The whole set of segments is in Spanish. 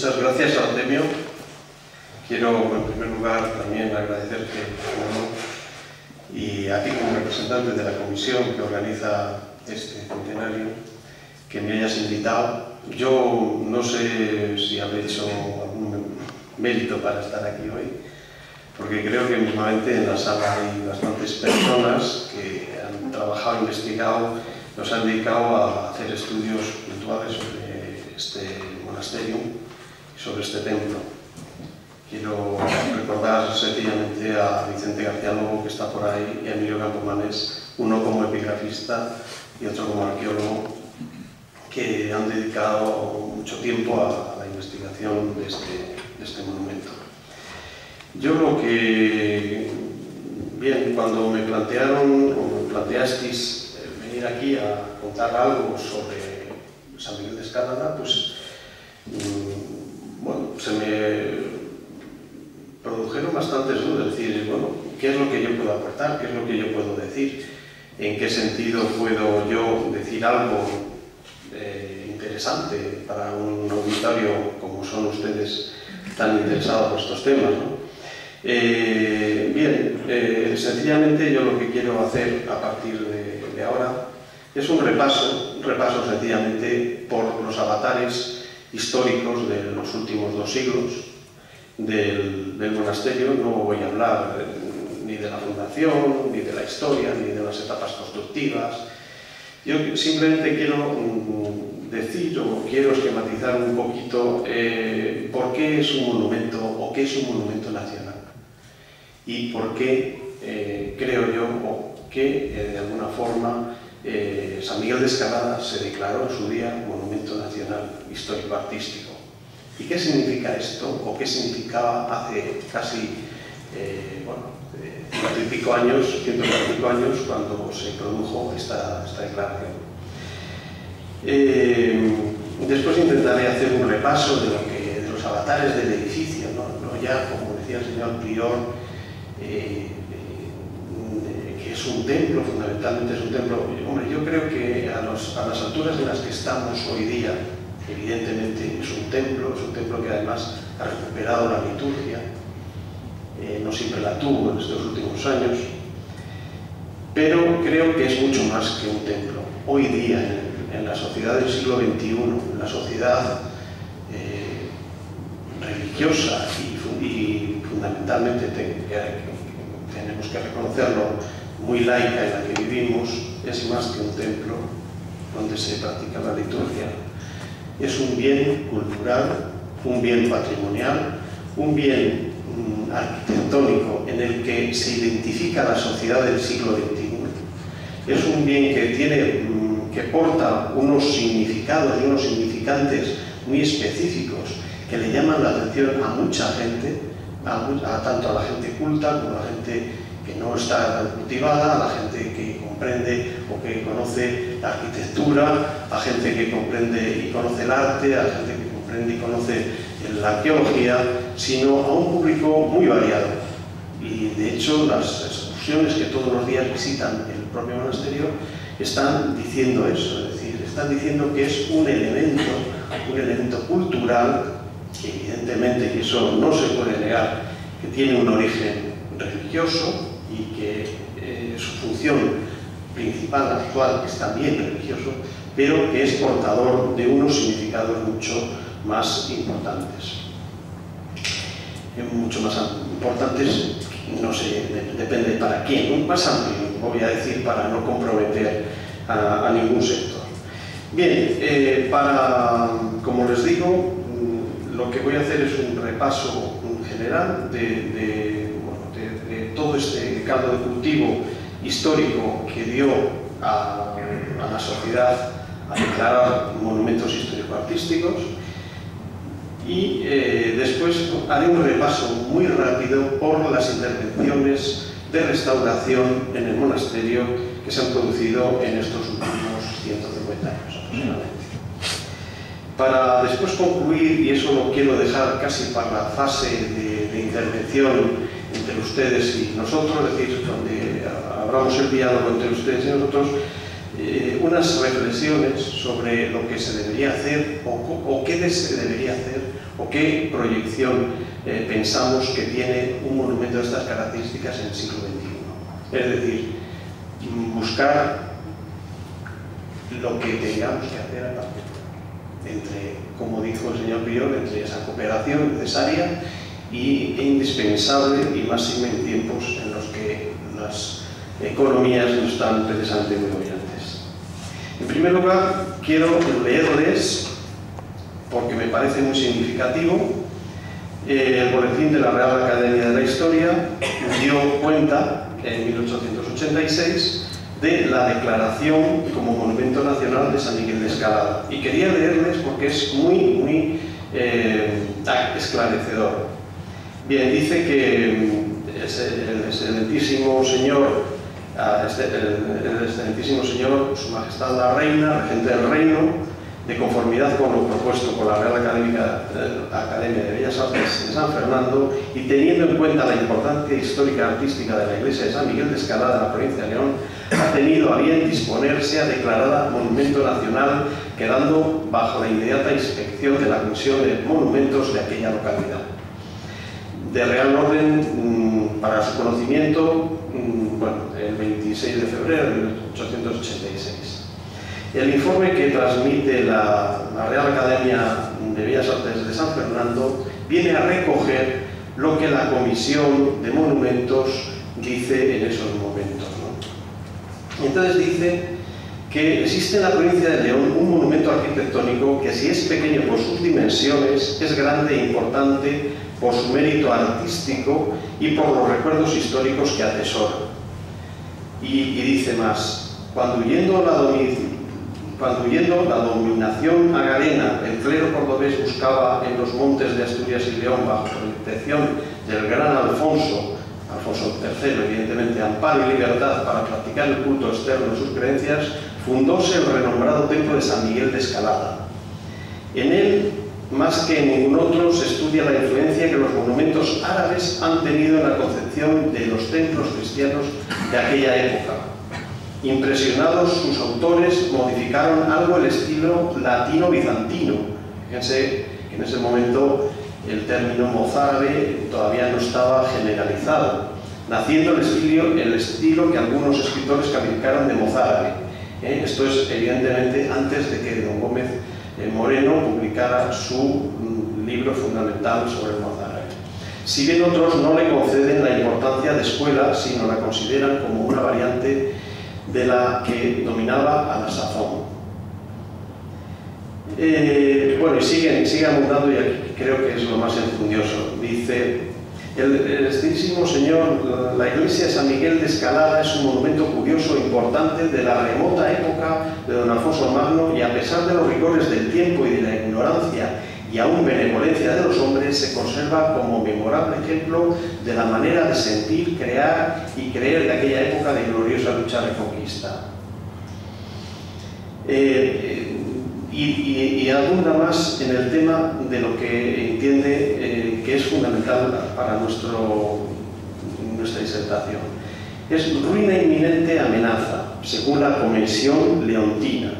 Muchas gracias, Artemio. Quiero, en primer lugar, también agradecerte y a ti como representante de la comisión que organiza este centenario, que me hayas invitado. Yo no sé si habré hecho algún mérito para estar aquí hoy, porque creo que mismamente en la sala hay bastantes personas que han trabajado, investigado, nos han dedicado a hacer estudios puntuales sobre este monasterio y sobre este templo. Quiero recordar sencillamente a Vicente García Lobo, que está por ahí, y a Emilio Campomanes, uno como epigrafista y otro como arqueólogo, que han dedicado mucho tiempo a la investigación de este monumento. Yo lo que, bien, cuando me plantearon, o me planteasteis venir aquí a contar algo sobre San Miguel de Escalada, pues, bueno, se me produjeron bastantes dudas, es decir, bueno, ¿qué es lo que yo puedo aportar? ¿Qué es lo que yo puedo decir? ¿En qué sentido puedo yo decir algo interesante para un auditorio como son ustedes tan interesados por estos temas, ¿no? Bien, sencillamente yo lo que quiero hacer a partir de ahora es un repaso sencillamente por los avatares históricos de los últimos 2 siglos del monasterio. No voy a hablar ni de la fundación, ni de la historia, ni de las etapas constructivas. Yo simplemente quiero decir o quiero esquematizar un poquito por qué es un monumento o qué es un monumento nacional y por qué creo yo o que de alguna forma San Miguel de Escalada se declaró en su día monumento nacional histórico-artístico. ¿Y qué significa esto o qué significaba hace casi 100 y pico años cuando se produjo esta declaración? Después intentaré hacer un repaso de los avatares del edificio, no ya, como decía el señor prior, que es un templo, fundamentalmente es un templo. Hombre, yo creo que a las alturas en las que estamos hoy día, evidentemente es un templo que además ha recuperado la liturgia, no siempre la tuvo en estos últimos años, pero creo que es mucho más que un templo. Hoy día, en la sociedad del siglo XXI, en la sociedad religiosa y fundamentalmente tenemos que reconocerlo, muy laica en la que vivimos, es más que un templo donde se practica la liturgia. Es un bien cultural, un bien patrimonial, un bien arquitectónico en el que se identifica la sociedad del siglo XXI. Es un bien que porta unos significados y unos significantes muy específicos que le llaman la atención a mucha gente, tanto a la gente culta como a la gente que no está tan cultivada, a la gente que comprende o que conoce la arquitectura, a gente que comprende y conoce el arte, a gente que comprende y conoce la arqueología, sino a un público muy variado. Y de hecho las excursiones que todos los días visitan el propio monasterio están diciendo eso, es decir, están diciendo que es un elemento cultural, que evidentemente, y eso no se puede negar, que tiene un origen religioso y que su función principal actual es también religioso, pero que es portador de unos significados mucho más importantes. No sé, depende para quién, más amplio, voy a decir, para no comprometer a ningún sector. Bien, como les digo, lo que voy a hacer es un repaso general de todo este caldo de cultivo histórico que dio a la sociedad a declarar monumentos histórico-artísticos, y después haré un repaso muy rápido por las intervenciones de restauración en el monasterio que se han producido en estos últimos 150 años aproximadamente. Para después concluir, y eso lo quiero dejar casi para la fase de intervención entre ustedes y nosotros, es decir, donde abramos el diálogo entre ustedes y nosotros, unas reflexiones sobre lo que se debería hacer o qué se debería hacer o qué proyección pensamos que tiene un monumento de estas características en el siglo XXI. Es decir, buscar lo que tengamos que hacer a partir entre, como dijo el señor Prior, entre esa cooperación necesaria e indispensable, y más en tiempos en los que las economías no están precisamente muy brillantes. En primer lugar, quiero leerles, porque me parece muy significativo, el boletín de la Real Academia de la Historia dio cuenta, en 1886, de la declaración como Monumento Nacional de San Miguel de Escalada. Y quería leerles porque es muy esclarecedor. Bien, dice que el excelentísimo señor, Su Majestad la Reina, regente del Reino, de conformidad con lo propuesto por la Real Academia de Bellas Artes de San Fernando y teniendo en cuenta la importancia histórica y artística de la iglesia de San Miguel de Escalada en la provincia de León, ha tenido a bien disponerse a declarada Monumento Nacional, quedando bajo la inmediata inspección de la Comisión de Monumentos de aquella localidad. De real orden, para su conocimiento, el 26 de febrero de 1886. El informe que transmite la Real Academia de Bellas Artes de San Fernando viene a recoger lo que la Comisión de Monumentos dice en esos momentos, ¿no? Entonces dice que existe en la provincia de León un monumento arquitectónico que, si es pequeño por sus dimensiones, es grande e importante por su mérito artístico y por los recuerdos históricos que atesora. Y dice más: cuando huyendo la dominación agalena, el clero cordobés buscaba en los montes de Asturias y León, bajo protección del gran Alfonso III, evidentemente, amparo y libertad para practicar el culto externo de sus creencias, fundóse el renombrado templo de San Miguel de Escalada. En él, más que en ningún otro, se estudia la influencia que los monumentos árabes han tenido en la concepción de los templos cristianos de aquella época. Impresionados, sus autores modificaron algo el estilo latino-bizantino. Fíjense que en ese momento el término mozárabe todavía no estaba generalizado, naciendo el estilo que algunos escritores calificaron de mozárabe. Esto es evidentemente antes de que don Gómez Moreno publicara su libro fundamental sobre el mozárabe. Si bien otros no le conceden la importancia de escuela, sino la consideran como una variante de la que dominaba a la sazón. Y sigue abundando, y aquí creo que es lo más enjundioso. Dice: el excelentísimo señor, la iglesia de San Miguel de Escalada es un monumento curioso e importante de la remota época de don Alfonso Magno, y a pesar de los rigores del tiempo y de la ignorancia y aún benevolencia de los hombres, se conserva como memorable ejemplo de la manera de sentir, crear y creer de aquella época de gloriosa lucha de conquista. Y abunda más en el tema de lo que entiende que es fundamental para nuestra disertación. Es ruina inminente amenaza, según la Convención Leontina,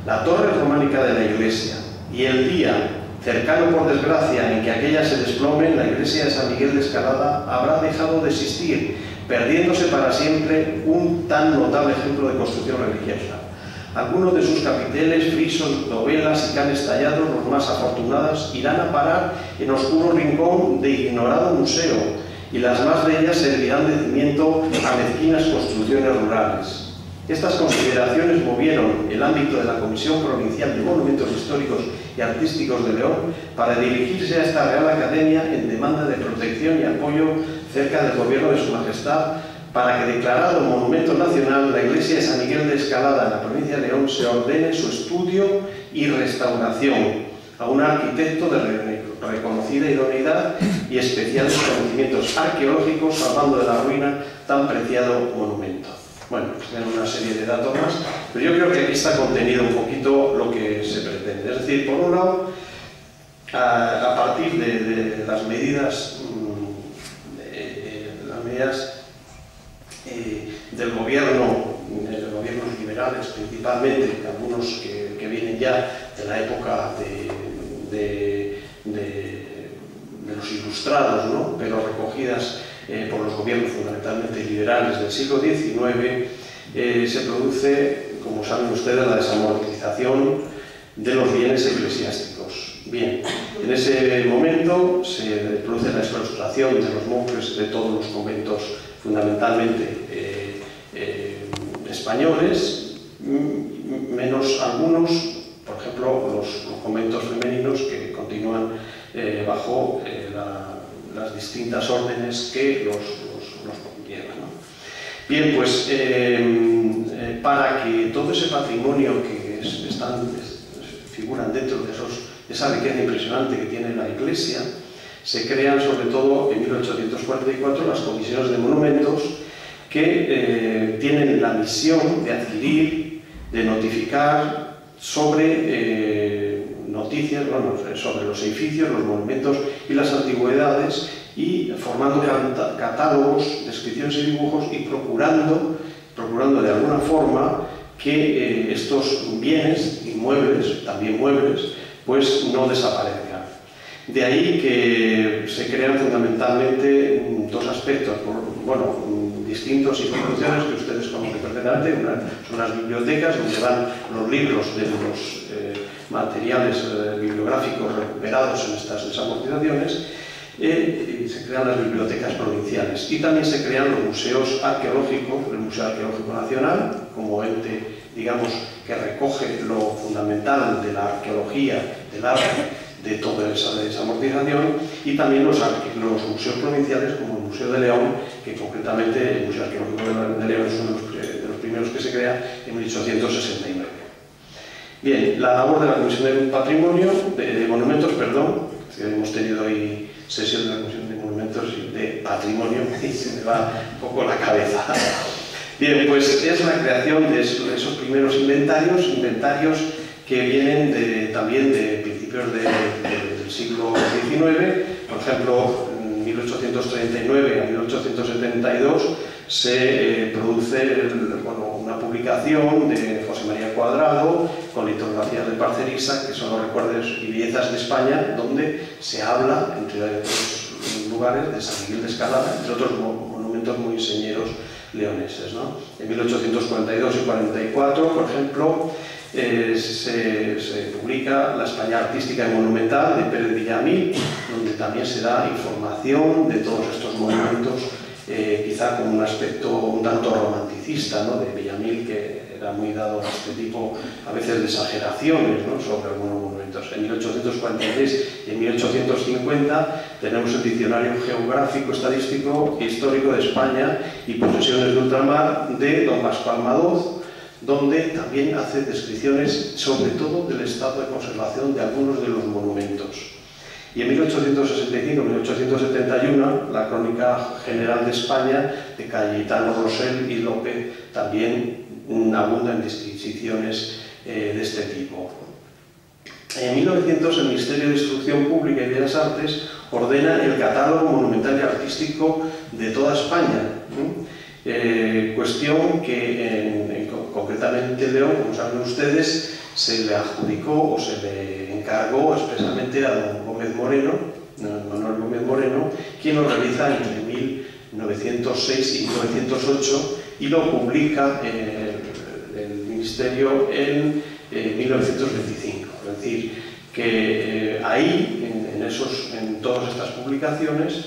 la torre románica de la iglesia, y el día cercano, por desgracia, en que aquella se desplome, la iglesia de San Miguel de Escalada habrá dejado de existir, perdiéndose para siempre un tan notable ejemplo de construcción religiosa. Algunos de sus capiteles, frisos, dovelas y canes tallados, los más afortunados, irán a parar en oscuro rincón de ignorado museo, y las más bellas servirán de cimiento a mezquinas construcciones rurales. Estas consideraciones movieron el ámbito de la Comisión Provincial de Monumentos Históricos y Artísticos de León para dirigirse a esta Real Academia en demanda de protección y apoyo cerca del gobierno de Su Majestad, para que, declarado monumento nacional, la iglesia de San Miguel de Escalada en la provincia de León se ordene su estudio y restauración a un arquitecto de reconocida idoneidad y especiales conocimientos arqueológicos, salvando de la ruina tan preciado monumento. Bueno, pues tienen una serie de datos más, pero yo creo que aquí está contenido un poquito lo que se pretende. Es decir, por un lado, a partir de las medidas del gobierno, de los gobiernos liberales principalmente, algunos que vienen ya de la época de los ilustrados, ¿no? Pero recogidas por los gobiernos fundamentalmente liberales del siglo XIX, se produce, como saben ustedes, la desamortización de los bienes eclesiásticos. Bien, en ese momento se produce la exclaustración de los monjes de todos los conventos fundamentalmente españoles, menos algunos, por ejemplo, los conventos femeninos que continúan bajo las distintas órdenes que los llevan, ¿no? Bien, pues para que todo ese patrimonio que figuran dentro de esa riqueza impresionante que tiene la Iglesia, se crean sobre todo en 1844 las comisiones de monumentos que tienen la misión de adquirir, de notificar sobre noticias, bueno, sobre los edificios, los monumentos y las antigüedades, y formando catálogos, descripciones y dibujos, y procurando de alguna forma que estos bienes inmuebles, también muebles, pues no desaparezcan. De ahí que se crean fundamentalmente dos aspectos, distintas instituciones que ustedes conocen perfectamente. Una son las bibliotecas, donde van los libros de los materiales bibliográficos recuperados en estas desamortizaciones. Se crean las bibliotecas provinciales y también se crean los museos arqueológicos, el Museo Arqueológico Nacional, como ente, digamos, que recoge lo fundamental de la arqueología, del arte, de toda esa desamortización, y también los museos provinciales, como el Museo de León, que concretamente el Museo Arqueológico de León es uno de los primeros que se crea en 1869. Bien, la labor de la Comisión de Patrimonio, de Monumentos, perdón, que hemos tenido hoy sesión de la Comisión de Monumentos y de Patrimonio, y se me va un poco la cabeza. Bien, pues es la creación de esos primeros inventarios que vienen también de principios del siglo XIX. Por ejemplo, en 1839 a 1872 se produce una publicación de José María Cuadrado con litografías de Parcerisa, que son los recuerdos y bellezas de España, donde se habla, entre otros lugares, de San Miguel de Escalada, entre otros monumentos muy señeros leoneses, ¿no? En 1842 y 44, por ejemplo, se publica La España Artística y Monumental de Pérez Villamil, donde también se da información de todos estos monumentos, quizá con un aspecto un tanto romanticista, ¿no?, de Villamil, que era muy dado a este tipo, a veces, de exageraciones, ¿no?, sobre algunos monumentos. En 1846 y en 1850 tenemos el Diccionario Geográfico, Estadístico e Histórico de España y Posesiones de Ultramar de don Pascual Madoz, donde también hace descripciones sobre todo del estado de conservación de algunos de los monumentos. Y en 1865-1871, la Crónica General de España, de Cayetano Rosell y López, también abunda en descripciones de este tipo. En 1900, el Ministerio de Instrucción Pública y Bellas Artes ordena el catálogo monumental y artístico de toda España, cuestión que concretamente en León, como saben ustedes, se le adjudicó o se le encargó expresamente a don Gómez Moreno, Manuel Gómez Moreno, quien lo realiza entre 1906 y 1908 y lo publica el Ministerio en 1925. Es decir, que ahí, en todas estas publicaciones,